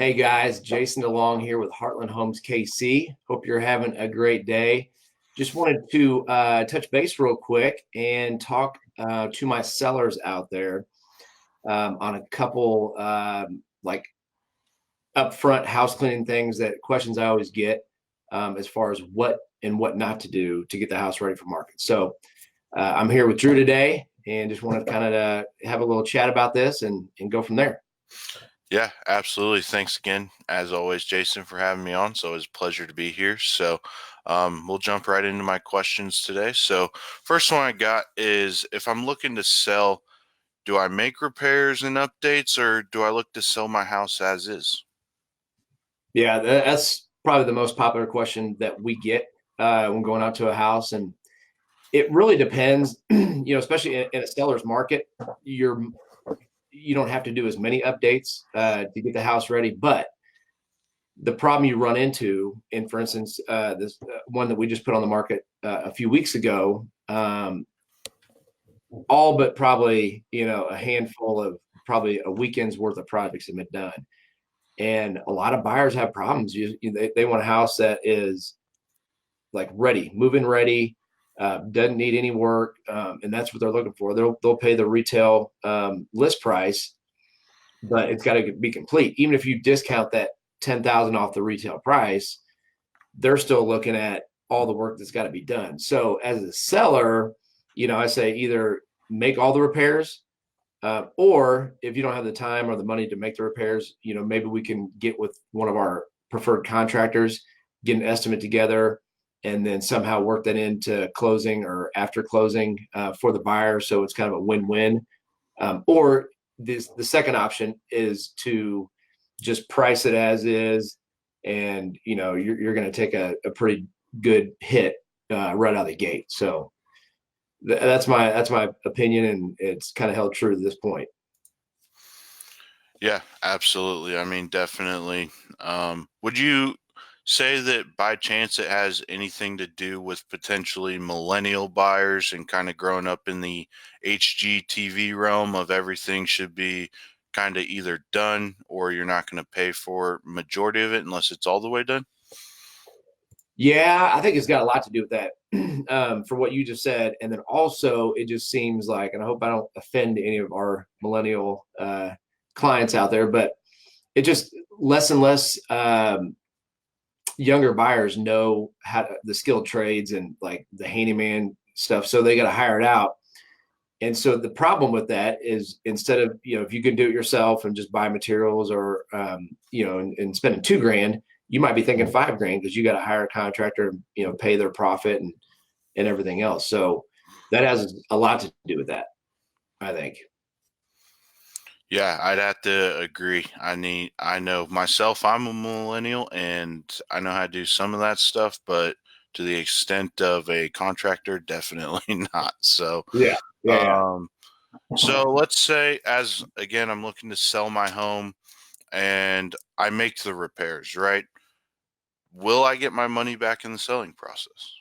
Hey guys, Jason DeLong here with Heartland Homes KC. Hope you're having a great day. Just wanted to touch base real quick and talk to my sellers out there on a couple like upfront house cleaning things that questions I always get as far as what and what not to do to get the house ready for market. So I'm here with Drew today and just wanted to kind of have a little chat about this and go from there. Yeah, absolutely. Thanks again, as always, Jason, for having me on. It's always a pleasure to be here. We'll jump right into my questions today. So, first one I got is if I'm looking to sell, do I make repairs and updates or do I look to sell my house as is? Yeah, that's probably the most popular question that we get when going out to a house, and it really depends. Especially in a seller's market, you don't have to do as many updates to get the house ready. But the problem you run into, and for instance, this one that we just put on the market a few weeks ago, all but probably a handful of probably a weekend's worth of projects have been done. And a lot of buyers have problems. They want a house that is like ready, move-in ready, doesn't need any work, and that's what they're looking for. They'll pay the retail list price, but it's got to be complete. Even if you discount that 10,000 off the retail price, they're still looking at all the work that's got to be done. So as a seller, I say either make all the repairs, or if you don't have the time or the money to make the repairs, maybe we can get with one of our preferred contractors, get an estimate together, and then somehow work that into closing or after closing for the buyer. So it's kind of a win-win. Or the second option is to just price it as is, and you're going to take a pretty good hit right out of the gate. So that's my opinion, and it's kind of held true to this point. Yeah, absolutely. I mean, definitely. Would you say that by chance it has anything to do with potentially millennial buyers and kind of growing up in the HGTV realm of everything should be kind of either done or you're not going to pay for majority of it unless it's all the way done? Yeah, I think it's got a lot to do with that, for what you just said. And then also, it just seems like, and I hope I don't offend any of our millennial clients out there, but it just less and less younger buyers know the skilled trades and like the handyman stuff. So they got to hire it out. And so the problem with that is instead of, if you can do it yourself and just buy materials or, and spending $2,000, you might be thinking $5,000 because you got to hire a contractor and, pay their profit and everything else. So that has a lot to do with that, I think. Yeah, I'd have to agree. I know myself, I'm a millennial and I know how to do some of that stuff, but to the extent of a contractor, definitely not. Yeah. Yeah. Um, so let's say as again, I'm looking to sell my home and I make the repairs, right? Will I get my money back in the selling process?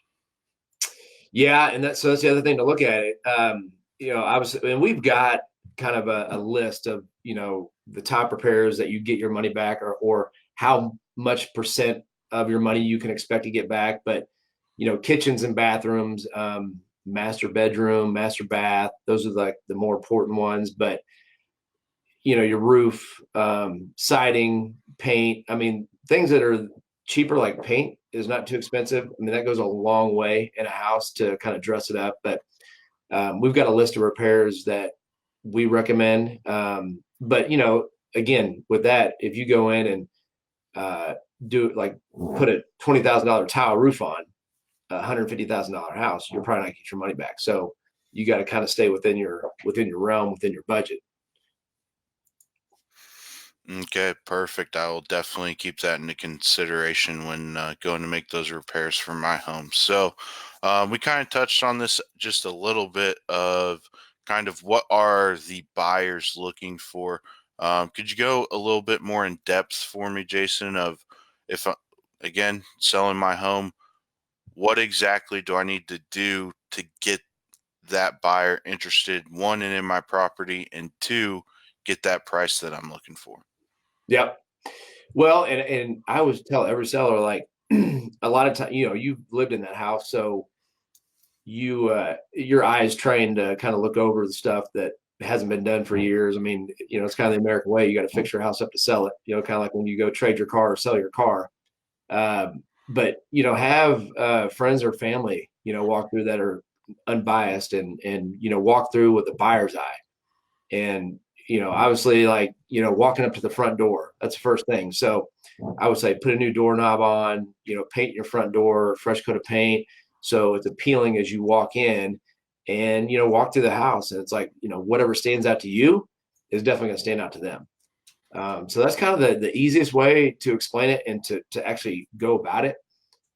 Yeah. And that's the other thing to look at it. And we've got kind of a list of, the top repairs that you get your money back, or how much percent of your money you can expect to get back. But, kitchens and bathrooms, master bedroom, master bath, those are like the more important ones. But, your roof, siding, paint, I mean, things that are cheaper, like paint is not too expensive. I mean, that goes a long way in a house to kind of dress it up. But we've got a list of repairs that we recommend. But again, with that, if you go in and do like put a $20,000 tile roof on a $150,000 house, you're probably not get your money back. So you got to kind of stay within your realm, within your budget. Okay, perfect. I will definitely keep that into consideration when going to make those repairs for my home. We kind of touched on this just a little bit of kind of what are the buyers looking for. Could you go a little bit more in depth for me, Jason, of if, again, selling my home, what exactly do I need to do to get that buyer interested, one, in my property, and two, get that price that I'm looking for? Yep. Well, and I always tell every seller, like, a lot of time, you've lived in that house, so your eyes trained to kind of look over the stuff that hasn't been done for years. I mean, it's kind of the American way. You got to fix your house up to sell it. Kind of like when you go trade your car or sell your car. But have friends or family, walk through that are unbiased, and walk through with the buyer's eye. And obviously, like, walking up to the front door, that's the first thing. So I would say put a new doorknob on, paint your front door, fresh coat of paint, so it's appealing as you walk in, and walk through the house, and it's like, whatever stands out to you is definitely going to stand out to them. So that's kind of the easiest way to explain it, and to actually go about it.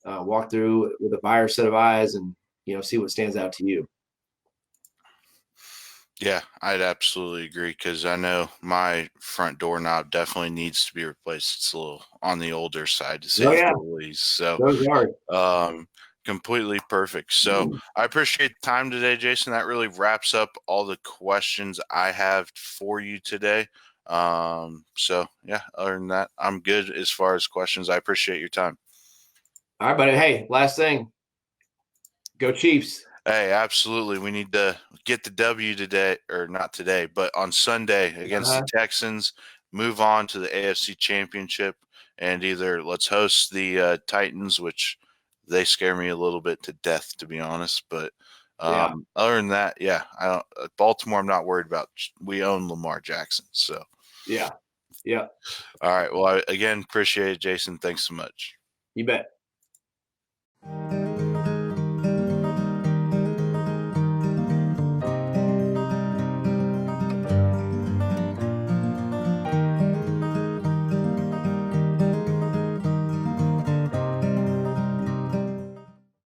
Walk through with a buyer's set of eyes, and see what stands out to you. Yeah, I'd absolutely agree because I know my front doorknob definitely needs to be replaced. It's a little on the older side to say Oh yeah, the least. So, those are. um, completely perfect. So, I appreciate the time today, Jason. That really wraps up all the questions I have for you today. So yeah, other than that, I'm good as far as questions. I appreciate your time. All right, buddy. Hey, last thing, go Chiefs. Hey, absolutely. We need to get the W today, or not today, but on Sunday against the Uh-huh. Texans, move on to the AFC Championship, and either let's host the Titans, which they scare me a little bit to death, to be honest. But Yeah, other than that, yeah, I don't, Baltimore, I'm not worried about. We own Lamar Jackson. So, yeah, yeah. all right. Well, I again appreciate it, Jason. Thanks so much. You bet.